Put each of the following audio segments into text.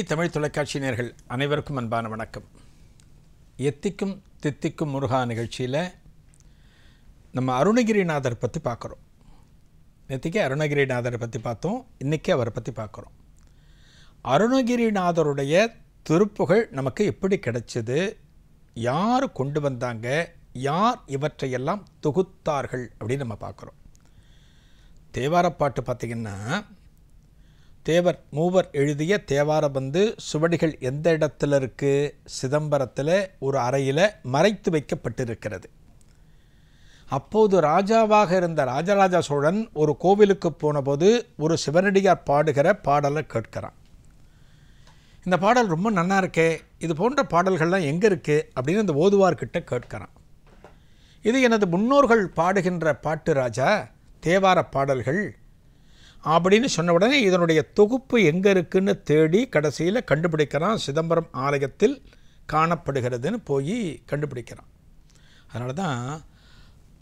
DD Tamil தொலைக்காட்சி நேயர்கள் அனைவருக்கும் அன்பான வணக்கம். எத்திக்கும் தித்திக்கும் முருகா நிகழ்ச்சியில் நம்ம அருணகிரிநாதர் பற்றி பார்க்குறோம். நேற்றுக்கு அருணகிரிநாதரை பற்றி பார்த்தோம், இன்றைக்கி அவரை பற்றி பார்க்குறோம். அருணகிரிநாதருடைய திருப்புகழ் நமக்கு எப்படி கிடைச்சது, யார் கொண்டு வந்தாங்க, யார் இவற்றையெல்லாம் தொகுத்தார்கள் அப்படின்னு நம்ம பார்க்குறோம். தேவாரப்பாட்டு பார்த்திங்கன்னா தேவர் மூவர் எழுதிய தேவாரம் சுவடிகள் எந்த இடத்துல இருக்குது? சிதம்பரத்தில் ஒரு அறையில் மறைத்து வைக்கப்பட்டிருக்கிறது. அப்போது ராஜாவாக இருந்த ராஜராஜ சோழன் ஒரு கோவிலுக்கு போனபோது ஒரு சிவனடியார் பாடுகிற பாடலை கேட்கிறான். இந்த பாடல் ரொம்ப நல்லா இருக்கே, இது போன்ற பாடல்கள்லாம் எங்கே இருக்குது அப்படின்னு அந்த ஓதுவார்கிட்ட கேட்கிறான். இது எனது முன்னோர்கள் பாடுகின்ற பாட்டு ராஜா, தேவார பாடல்கள் அப்படின்னு சொன்ன உடனே இதனுடைய தொகுப்பு எங்கே இருக்குன்னு தேடி கடைசியில் கண்டுபிடிக்கிறான். சிதம்பரம் ஆலயத்தில் காணப்படுகிறதுன்னு போய் கண்டுபிடிக்கிறான். அதனால தான்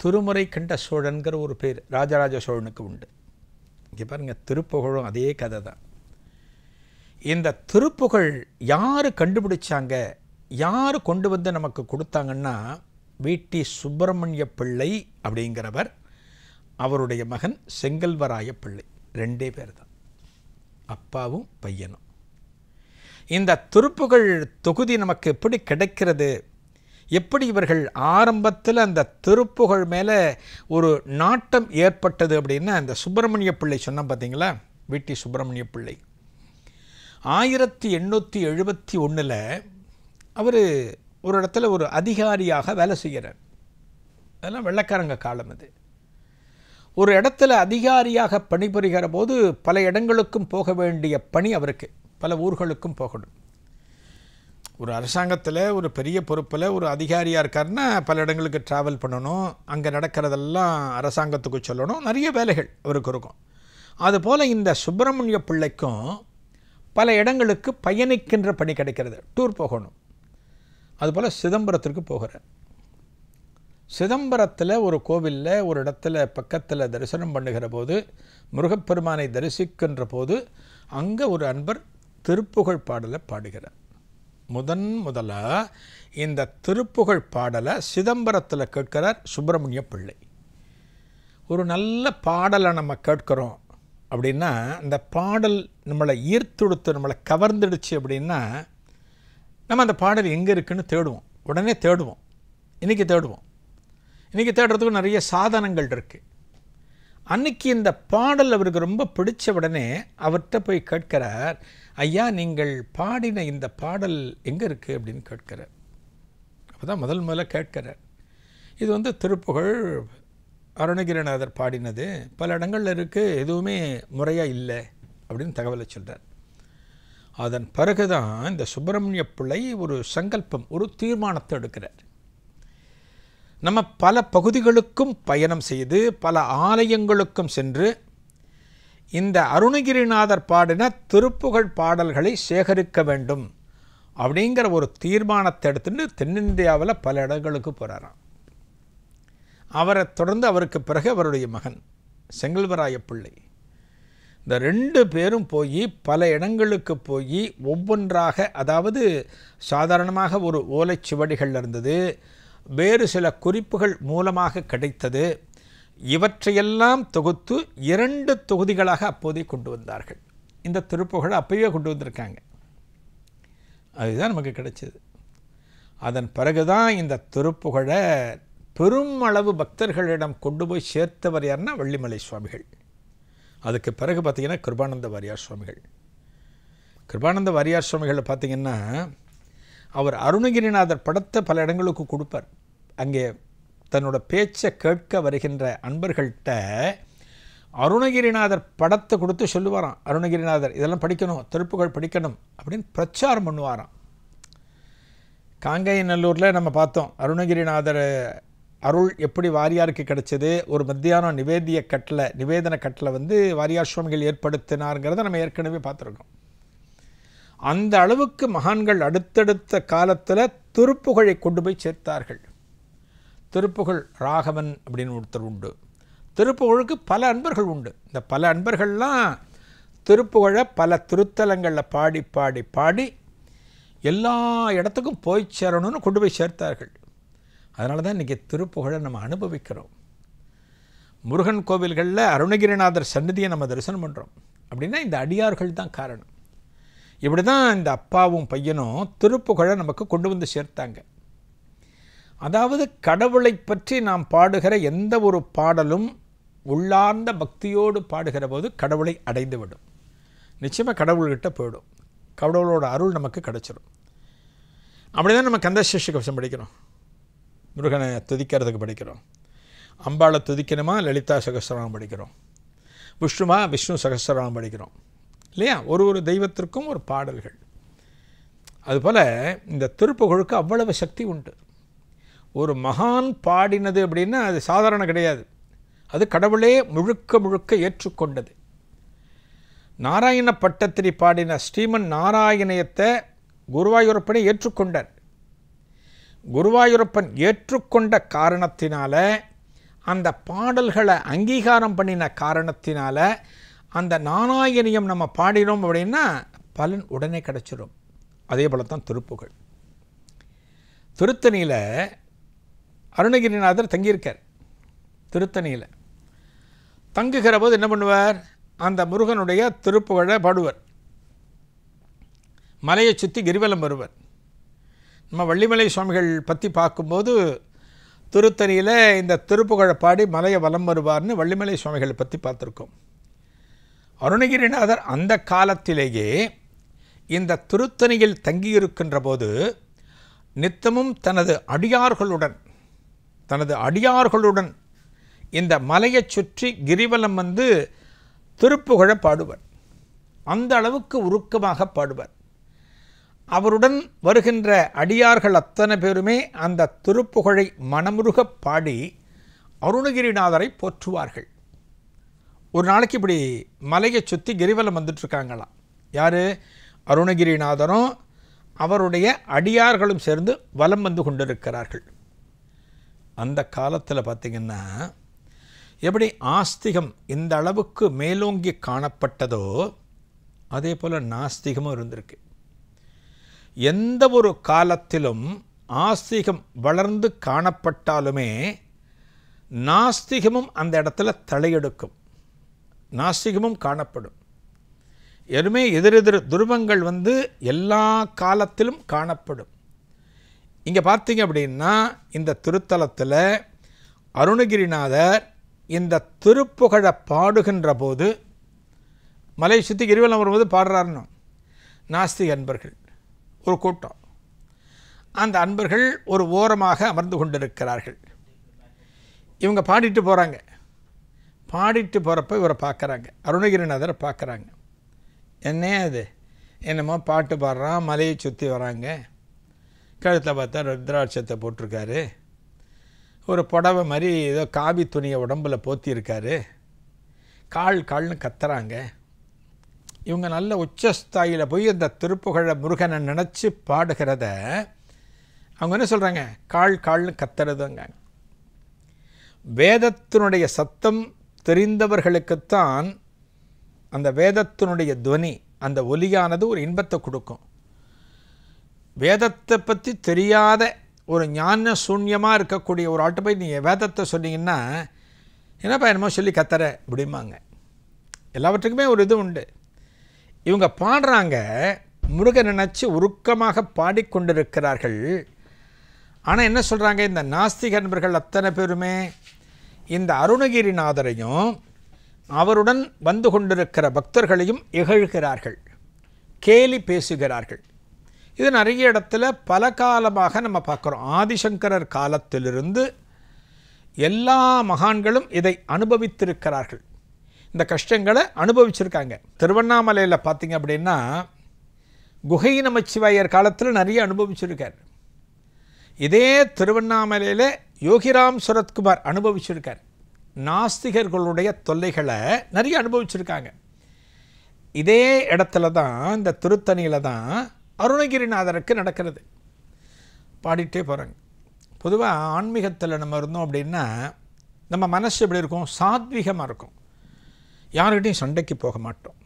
திருமுறை கண்ட சோழன்கிற ஒரு பேர் ராஜராஜ சோழனுக்கு உண்டு. இங்கே பாருங்கள், திருப்புகழும் அதே கதை தான். இந்த திருப்புகழ் யார் கண்டுபிடிச்சாங்க, யார் கொண்டு வந்து நமக்கு கொடுத்தாங்கன்னா வீட்டி சுப்பிரமணிய பிள்ளை அப்படிங்கிறவர், அவருடைய மகன் செங்கல்வராய பிள்ளை, ரெண்டே பேர் தான், அப்பாவும் பையனும். இந்த திருப்புகழ் தொகுதி நமக்கு எப்படி கிடைக்கிறது, எப்படி இவர்கள் ஆரம்பத்தில் அந்த திருப்புகழ் மேலே ஒரு நாட்டம் ஏற்பட்டது அப்படின்னா அந்த சுப்பிரமணிய பிள்ளை சொன்னால் பார்த்தீங்களா, வீட்டி சுப்பிரமணிய பிள்ளை 1871 அவர் ஒரு இடத்துல ஒரு அதிகாரியாக வேலை செய்கிறார். அதெல்லாம் வெள்ளைக்காரங்க காலம். அது ஒரு இடத்துல அதிகாரியாக பணிபுரிகிற போது பல இடங்களுக்கும் போக வேண்டிய பணி அவருக்கு, பல ஊர்களுக்கும் போகணும். ஒரு அரசாங்கத்தில் ஒரு பெரிய பொறுப்பில் ஒரு அதிகாரியாக இருக்காருன்னா பல இடங்களுக்கு ட்ராவல் பண்ணணும், அங்கே நடக்கிறதெல்லாம் அரசாங்கத்துக்கு சொல்லணும், நிறைய வேலைகள் அவருக்கு இருக்கும். அதுபோல் இந்த சுப்பிரமணிய பிள்ளைக்கும் பல இடங்களுக்கு பயணிக்கின்ற பணி கிடைக்கிறது, டூர் போகணும். அதுபோல் சிதம்பரத்திற்கு போகிறார். சிதம்பரத்தில் ஒரு கோவிலில் ஒரு இடத்துல பக்கத்தில் தரிசனம் பண்ணுகிற போது, முருகப்பெருமானை தரிசிக்கின்ற போது அங்கே ஒரு அன்பர் திருப்புகழ் பாடலை பாடுகிறார். முதலாக இந்த திருப்புகழ் பாடலை சிதம்பரத்தில் கேட்கிறார் சுப்பிரமணிய பிள்ளை. ஒரு நல்ல பாடலை நம்ம கேட்குறோம் அப்படின்னா அந்த பாடல் நம்மளை ஈர்த்துடுத்து நம்மளை கவர்ந்துடுச்சு அப்படின்னா நம்ம அந்த பாடல் எங்கே இருக்குன்னு தேடுவோம், உடனே தேடுவோம். இன்றைக்கி தேடுறதுக்கு நிறைய சாதனங்கள் இருக்குது. அன்றைக்கி இந்த பாடல் அவருக்கு ரொம்ப பிடிச்ச உடனே அவர்கிட்ட போய் கேட்கிறார், ஐயா நீங்கள் பாடின இந்த பாடல் எங்கே இருக்குது அப்படின்னு கேட்கிறார். அப்போ தான் முதல்ல கேட்கிறார். இது திருப்புகழ் அருணகிரிநாதர் பாடினது, பல இடங்களில் இருக்குது, எதுவுமே முறையாக இல்லை அப்படின்னு தகவலை சொல்கிறார். அதன் பிறகு தான் இந்த சுப்பிரமணிய பிள்ளை ஒரு சங்கல்பம், ஒரு தீர்மானத்தை எடுக்கிறார். நம்ம பல பகுதிகளுக்கும் பயணம் செய்து பல ஆலயங்களுக்கும் சென்று இந்த அருணகிரிநாதர் பாடின திருப்புகழ் பாடல்களை சேகரிக்க வேண்டும் அப்படிங்கிற ஒரு தீர்மானத்தை எடுத்துட்டு தென்னிந்தியாவில் பல இடங்களுக்கு போகிறாராம். அவரை தொடர்ந்து அவருக்கு பிறகு அவருடைய மகன் செங்கல்வராய பிள்ளை, இந்த ரெண்டு பேரும் போய் பல இடங்களுக்கு போய் ஒவ்வொன்றாக, அதாவது சாதாரணமாக ஒரு ஓலைச்சுவடிகள் இருந்தது, வேறு சில குறிப்புகள் மூலமாக கிடைத்தது, இவற்றையெல்லாம் தொகுத்து 2 தொகுதிகளாக அப்போதே கொண்டு வந்தார்கள். இந்த திருப்புகழை அப்போவே கொண்டு வந்திருக்காங்க, அதுதான் நமக்கு கிடைச்சது. அதன் பிறகுதான் இந்த திருப்புகழை பெரும் அளவு பக்தர்களிடம் கொண்டு போய் சேர்த்தவர் யாருன்னா வள்ளிமலை சுவாமிகள். அதுக்கு பிறகு பார்த்திங்கன்னா கிருபானந்த வாரியார் சுவாமிகள். கிருபானந்த வாரியார் சுவாமிகளை பார்த்திங்கன்னா அவர் அருணகிரிநாதர் படத்தை பல இடங்களுக்கு கொடுப்பார். அங்கே தன்னோட பேச்சை கேட்க வருகின்ற அன்பர்கள்ட்ட அருணகிரிநாதர் படத்தை கொடுத்து சொல்லுவாராம், அருணகிரிநாதர் இதெல்லாம் படிக்கணும், திருப்புகழ் படிக்கணும் அப்படின்னு பிரச்சாரம் பண்ணுவாராம். காங்கேயநல்லூரில் நம்ம பார்த்தோம் அருணகிரிநாதர் அருள் எப்படி வாரியாருக்கு கிடைச்சது. ஒரு மத்தியானம் நிவேதன கட்டளை வாரியார் சுவாமிகள் ஏற்படுத்தினாருங்கிறத நம்ம ஏற்கனவே பார்த்துருக்கோம். அந்த அளவுக்கு மகான்கள் அடுத்தடுத்த காலத்தில் திருப்புகழை கொண்டு போய் சேர்த்தார்கள். திருப்புகழ் ராகவன் அப்படின்னு ஒருத்தர் உண்டு. திருப்புகழுக்கு பல அன்பர்கள் உண்டு. இந்த பல அன்பர்கள்லாம் திருப்புகழை பல திருத்தலங்களில் பாடி பாடி பாடி எல்லா இடத்துக்கும் போய் சேரணும்னு கொண்டு போய் சேர்த்தார்கள். அதனால தான் இன்றைக்கி திருப்புகழை நம்ம அனுபவிக்கிறோம். முருகன் கோவில்களில் அருணகிரிநாதர் சன்னதியை நம்ம தரிசனம் பண்ணுறோம் அப்படின்னா இந்த அடியார்கள் தான் காரணம். இப்படி தான் இந்த அப்பாவும் பையனும் திருப்புகழை நமக்கு கொண்டு வந்து சேர்த்தாங்க. அதாவது கடவுளை பற்றி நாம் பாடுகிற எந்த ஒரு பாடலும் உள்ளார்ந்த பக்தியோடு பாடுகிற போது கடவுளை அடைந்துவிடும். நிச்சயமாக கடவுள்கிட்ட போயிடும். கடவுளோட அருள் நமக்கு கிடச்சிடும். அப்படி தான் நம்ம கந்தசஷ்டி கவசம் படிக்கிறோம், முருகனை துதிக்கிறதுக்கு படிக்கிறோம். அம்பாளை துதிக்கணுமா லலிதா சகஸ்ரநாமம் படிக்கிறோம், விஷ்ணு சகஸ்ரநாமம் படிக்கிறோம் இல்லையா? ஒரு தெய்வத்திற்கும் ஒரு பாடல்கள். அதுபோல் இந்த திருப்புகழுக்கு அவ்வளவு சக்தி உண்டு. ஒரு மகான் பாடினது அப்படின்னா அது சாதாரண கிடையாது. அது கடவுளே முழுக்க முழுக்க ஏற்றுக்கொண்டது. நாராயண பட்டத்திரி பாடின ஸ்ரீமன் நாராயணயத்தை குருவாயூரப்பனை ஏற்றுக்கொண்டார். குருவாயூரப்பன் ஏற்றுக்கொண்ட காரணத்தினால, அந்த பாடல்களை அங்கீகாரம் பண்ணின காரணத்தினால அந்த நாராயணியம் நம்ம பாடினோம் அப்படின்னா பலன் உடனே கிடச்சிடும். அதே போல தான் திருப்புகழ். திருத்தணியில் அருணகிரிநாதர் தங்கியிருக்கார். திருத்தணியில் தங்குகிற போது என்ன பண்ணுவார்? அந்த முருகனுடைய திருப்புகழை பாடுவர். மலையை சுற்றி கிரிவலம் வருவர். நம்ம வள்ளிமலை சுவாமிகள் பற்றி பார்க்கும்போது திருத்தணியில் இந்த திருப்புகழை பாடி மலையை வலம் வருவார்னு வள்ளிமலை சுவாமிகளை பற்றி பார்த்துருக்கோம். அருணகிரிநாதர் அந்த காலத்திலேயே இந்த திருத்தணியில் தங்கியிருக்கின்ற போது நித்தமும் தனது அடியார்களுடன் இந்த மலையை சுற்றி கிரிவலம் வந்து திருப்புகழை பாடுவர். அந்த அளவுக்கு உருக்கமாக பாடுவர். அவருடன் வருகின்ற அடியார்கள் அத்தனை பேருமே அந்த திருப்புகழை மனமுருக பாடி அருணகிரிநாதரை போற்றுவார்கள். ஒரு நாளைக்கு இப்படி மலையை சுற்றி கிரிவலம் வந்துட்டுருக்காங்களாம். யார்? அருணகிரிநாதரும் அவருடைய அடியார்களும் சேர்ந்து வலம் வந்து கொண்டிருக்கிறார்கள். அந்த காலத்தில் பார்த்திங்கன்னா எப்படி ஆஸ்திகம் இந்த அளவுக்கு மேலோங்கி காணப்பட்டதோ அதே போல் நாஸ்திகமும் இருந்திருக்கு. எந்த ஒரு காலத்திலும் ஆஸ்திகம் வளர்ந்து காணப்பட்டாலுமே நாஸ்திகமும் அந்த இடத்துல தலையெடுக்கும். நாஸ்திகமும் காணப்படும். எதுவுமே எதிரெதிர் துருவங்கள் வந்து எல்லா காலத்திலும் காணப்படும். இங்கே பார்த்தீங்க அப்படின்னா இந்த திருத்தலத்தில் அருணகிரிநாதர் இந்த திருப்புகழை பாடுகின்ற போது மலை சுற்றி கிரிவலம் வரும்போது பாடுறாருன்னு நாஸ்திக அன்பர்கள் ஒரு கூட்டம். அந்த அன்பர்கள் ஒரு ஓரமாக அமர்ந்து கொண்டிருக்கிறார்கள். இவங்க பாடிட்டு போகிறாங்க. பாடிட்டு போகிறப்ப இவரை பார்க்குறாங்க, அருணகிரிநாதரை பார்க்குறாங்க. என்னே அது என்னமோ பாட்டு பாடுறான், மலையை சுற்றி வராங்க, கழுத்தில் பார்த்தா ருத்ராட்சத்தை போட்டிருக்காரு, ஒரு புடவை மாதிரி ஏதோ காவி துணியை உடம்பில் போத்தியிருக்காரு, கால்னு கத்துறாங்க. இவங்க நல்ல உச்சஸ்தாயில் போய் இந்த திருப்புகழை முருகனை நினச்சி பாடுகிறத அவங்க என்ன சொல்கிறாங்க? கால்னு கத்துறதுங்க. வேதத்தினுடைய சத்தம் தெரிந்தவர்களுக்குத்தான் அந்த வேதத்தினுடைய துவனி, அந்த ஒலியானது ஒரு இன்பத்தை கொடுக்கும். வேதத்தை பற்றி தெரியாத ஒரு ஞான சூன்யமாக இருக்கக்கூடிய ஒரு ஆட்டு போய் நீங்கள் வேதத்தை சொன்னீங்கன்னா என்னப்பா என்னமோ சொல்லி கத்துற அப்படிம்பாங்க. எல்லாவற்றுக்குமே ஒரு இது உண்டு. இவங்க பாடுறாங்க, முருகன் நினச்சி உருக்கமாக பாடிக்கொண்டிருக்கிறார்கள். ஆனால் என்ன சொல்கிறாங்க? இந்த நாஸ்திக நண்பர்கள் அத்தனை பேருமே இந்த அருணகிரிநாதரையும் அவருடன் வந்து கொண்டிருக்கிற பக்தர்களையும் இகழ்கிறார்கள், கேலி பேசுகிறார்கள். இது நிறைய இடத்துல பல காலமாக நம்ம பார்க்குறோம். ஆதிசங்கரர் காலத்திலிருந்து எல்லா மகான்களும் இதை அனுபவித்திருக்கிறார்கள். இந்த கஷ்டங்களை அனுபவிச்சிருக்காங்க. திருவண்ணாமலையில் பார்த்திங்க அப்படின்னா குகை நமச்சிவாயர் காலத்தில் நிறைய அனுபவிச்சிருக்கார். இதே திருவண்ணாமலையில் யோகிராம் சுரத்குமார் அனுபவிச்சிருக்கார். நாஸ்திகர்களுடைய தொல்லைகளை நிறைய அனுபவிச்சிருக்காங்க. இதே இடத்துல தான், இந்த திருத்தணியில் தான் அருணகிரிநாதருக்கு நடக்கிறது. பாடிட்டே போகிறாங்க. பொதுவாக ஆன்மீகத்தில் நம்ம இருந்தோம் அப்படின்னா நம்ம மனசு எப்படி இருக்கும்? சாத்வீகமாக இருக்கும். யார்கிட்டையும் சண்டைக்கு போக மாட்டோம்.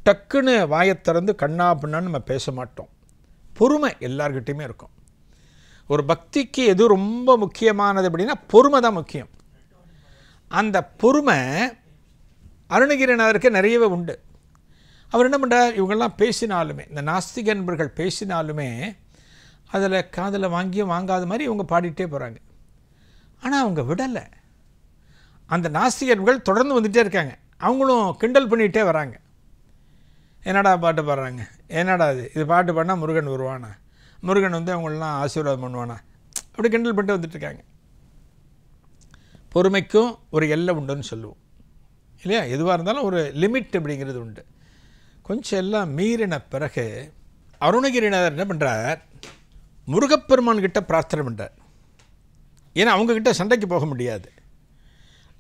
டக்குன்னு வாயைத் திறந்து கண்ணா பின்னான்னு நம்ம பேச மாட்டோம். பொறுமை எல்லார்கிட்டையுமே இருக்கும். ஒரு பக்திக்கு எது ரொம்ப முக்கியமானது அப்படின்னா பொறுமை தான் முக்கியம். அந்த பொறுமை அருணகிரிநாதருக்கு நிறையவே உண்டு. அவர் என்ன பண்ணுறார், இவங்கெல்லாம் பேசினாலுமே, இந்த நாஸ்திக நண்பர்கள் பேசினாலுமே அதில் காதில் வாங்கியும் வாங்காத மாதிரி இவங்க பாடிட்டே போகிறாங்க. ஆனால் அவங்க விடலை. அந்த நாஸ்திகர்கள் தொடர்ந்து வந்துகிட்டே இருக்காங்க. அவங்களும் கிண்டல் பண்ணிகிட்டே வராங்க. என்னடா பாட்டு பாடுறாங்க, என்னடா இது பாட்டு பாடினா முருகன் வருவானா, முருகன் வந்து அவங்களெலாம் ஆசீர்வாதம் பண்ணுவானா, அப்படி கிண்டல் பண்ணிட்டு வந்துட்டுருக்காங்க. பொறுமைக்கும் ஒரு எல்லை உண்டுன்னு சொல்லுவோம் இல்லையா? எதுவாக இருந்தாலும் ஒரு லிமிட் அப்படிங்கிறது உண்டு. கொஞ்சம் எல்லாம் மீறின பிறகு அருணகிரிநாதர் என்ன பண்ணுறார், முருகப்பெருமான்கிட்ட பிரார்த்தனை பண்ணுறார். ஏன்னா அவங்கக்கிட்ட சண்டைக்கு போக முடியாது,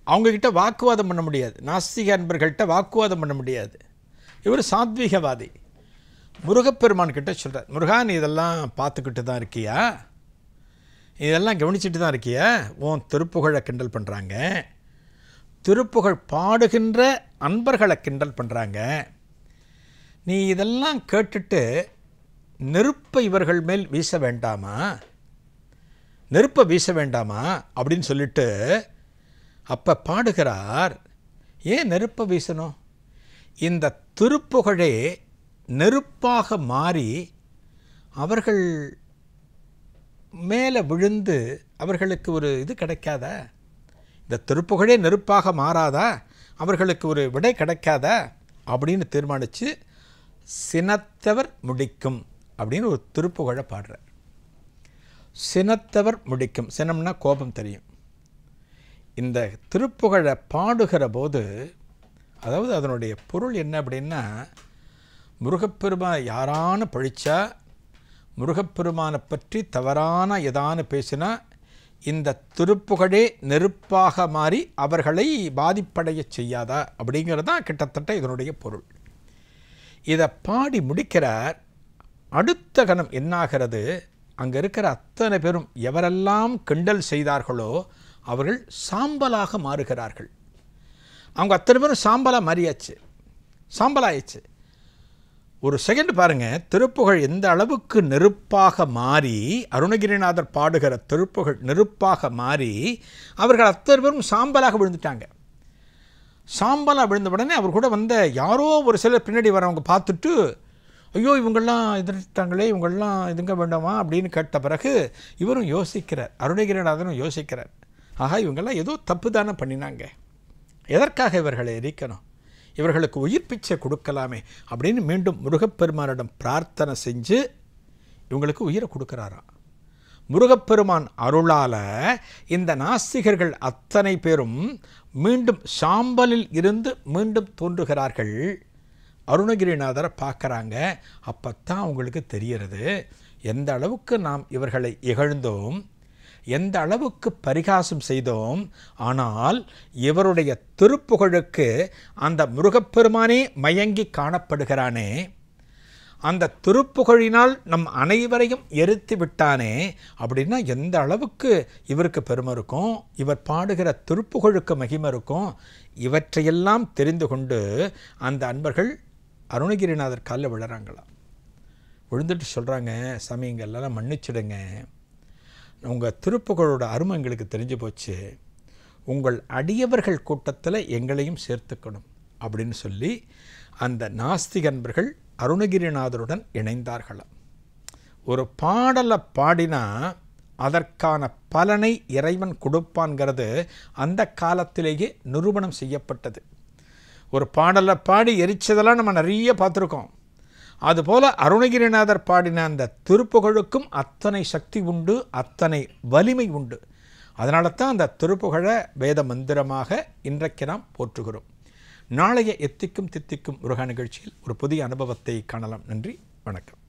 அவங்கக்கிட்ட வாக்குவாதம் பண்ண முடியாது, நாஸ்திக அன்பர்கள்ட்ட வாக்குவாதம் பண்ண முடியாது. இவர் சாத்வீகவாதி. முருகப்பெருமான் கிட்ட சொல்கிறார், முருகா நீ இதெல்லாம் பார்த்துக்கிட்டு தான் இருக்கியா, இதெல்லாம் கவனிச்சுட்டு தான் இருக்கியா, உன் திருப்புகழை கிண்டல் பண்ணுறாங்க, திருப்புகழ் பாடுகின்ற அன்பர்களை கிண்டல் பண்ணுறாங்க, நீ இதெல்லாம் கேட்டுட்டு நெருப்பை இவர்கள் மேல் வீச வேண்டாமா, நெருப்பை வீச வேண்டாமா அப்படின்னு சொல்லிட்டு அப்போ பாடுகிறார். ஏன் நெருப்பை வீசணும்? இந்த திருப்புகழே நெருப்பாக மாறி அவர்கள் மேலே விழுந்து அவர்களுக்கு ஒரு இது கிடைக்காதா? இந்த திருப்புகழே நெருப்பாக மாறாதா, அவர்களுக்கு ஒரு விடை கிடைக்காதா அப்படின்னு தீர்மானித்து சினத்தவர் முடிக்கும் அப்படின்னு ஒரு திருப்புகழை பாடுறார். சினத்தவர் முடிக்கும், சினம்னா கோபம் தெரியும். இந்த திருப்புகழை பாடுகிற போது அதாவது அதனுடைய பொருள் என்ன அப்படின்னா, முருகப்பெருமான் யாரான பழிச்சா, முருகப்பெருமானை பற்றி தவறான ஏதானு பேசினா இந்த திருப்புகழே நெருப்பாக மாறி அவர்களை பாதிப்படைய செய்யாதா அப்படிங்கிறது தான் கிட்டத்தட்ட இதனுடைய பொருள். இதை பாடி முடிக்கிறார். அடுத்த கணம் என்னாகிறது, அங்கே இருக்கிற அத்தனை பேரும் எவரெல்லாம் கிண்டல் செய்தார்களோ அவர்கள் சாம்பலாக மாறுகிறார்கள். அவங்க அத்தனை பேரும் சாம்பலாக மாறியாச்சு, சாம்பலாயிடுச்சு. ஒரு செகண்ட் பாருங்கள், திருப்புகழ் எந்த அளவுக்கு நெருப்பாக மாறி, அருணகிரிநாதர் பாடுகிற திருப்புகழ் நெருப்பாக மாறி அவர்கள் அத்தனை பேரும் சாம்பலாக விழுந்துட்டாங்க. சாம்பலாக விழுந்த உடனே அவர் கூட வந்த யாரோ ஒரு சிலர் பின்னாடி வரவங்க பார்த்துட்டு, ஐயோ இவங்கெல்லாம் எதிர்த்தாங்களே, இவங்கெல்லாம் இதுங்க வேண்டாமா அப்படின்னு கேட்ட பிறகு இவரும் யோசிக்கிறார், அருணகிரிநாதரும் யோசிக்கிறார், ஆகா இவங்கெல்லாம் ஏதோ தப்பு தானே பண்ணினாங்க, எதற்காக இவர்களை எரிக்கணும், இவர்களுக்கு உயிர் பிச்சை கொடுக்கலாமே அப்படின்னு மீண்டும் முருகப்பெருமானிடம் பிரார்த்தனை செஞ்சு இவங்களுக்கு உயிரை கொடுக்குறாராம். முருகப்பெருமான் அருளால் இந்த நாஸ்திகர்கள் அத்தனை பேரும் மீண்டும் சாம்பலில் இருந்து மீண்டும் தோன்றுகிறார்கள். அருணகிரிநாதரை பார்க்குறாங்க. அப்போத்தான் அவங்களுக்கு தெரிகிறது எந்த அளவுக்கு நாம் இவர்களை இகழ்ந்தோம், எந்த அளவுக்கு பரிகாசம் செய்தோம். ஆனால் இவருடைய திருப்புகழுக்கு அந்த முருகப்பெருமானே மயங்கி காணப்படுகிறானே, அந்த திருப்புகழினால் நம் அனைவரையும் எரித்து விட்டானே அப்படின்னா எந்த அளவுக்கு இவருக்கு பெருமை இருக்கும், இவர் பாடுகிற திருப்புகழுக்கு மகிமை இருக்கும். இவற்றையெல்லாம் தெரிந்து கொண்டு அந்த அன்பர்கள் அருணகிரிநாதர் காலில் விழுறாங்களாம். விழுந்துட்டு சொல்கிறாங்க, சாமி எங்கெல்லாம் மன்னிச்சிடுங்க, உங்கள் திருப்புகழோட அருமை எங்களுக்கு தெரிஞ்சு போச்சு, உங்கள் அடியவர்கள் கூட்டத்தில் எங்களையும் சேர்த்துக்கணும் அப்படின்னு சொல்லி அந்த நாஸ்திக அன்பர்கள் அருணகிரிநாதருடன் இணைந்தார்களாம். ஒரு பாடலை பாடினா அதற்கான பலனை இறைவன் கொடுப்பான்கிறது அந்த காலத்திலேயே நிரூபணம் செய்யப்பட்டது. ஒரு பாடலை பாடி எரிச்சதெல்லாம் நம்ம நிறைய பார்த்துருக்கோம். அதுபோல் அருணகிரிநாதர் பாடின அந்த திருப்புகழுக்கும் அத்தனை சக்தி உண்டு, அத்தனை வலிமை உண்டு. அதனால தான் அந்த திருப்புகழை வேத மந்திரமாக இன்றைக்கு நாம் போற்றுகிறோம். நாளைய எத்திக்கும் தித்திக்கும் முருகா நிகழ்ச்சியில் ஒரு புதிய அனுபவத்தை காணலாம். நன்றி, வணக்கம்.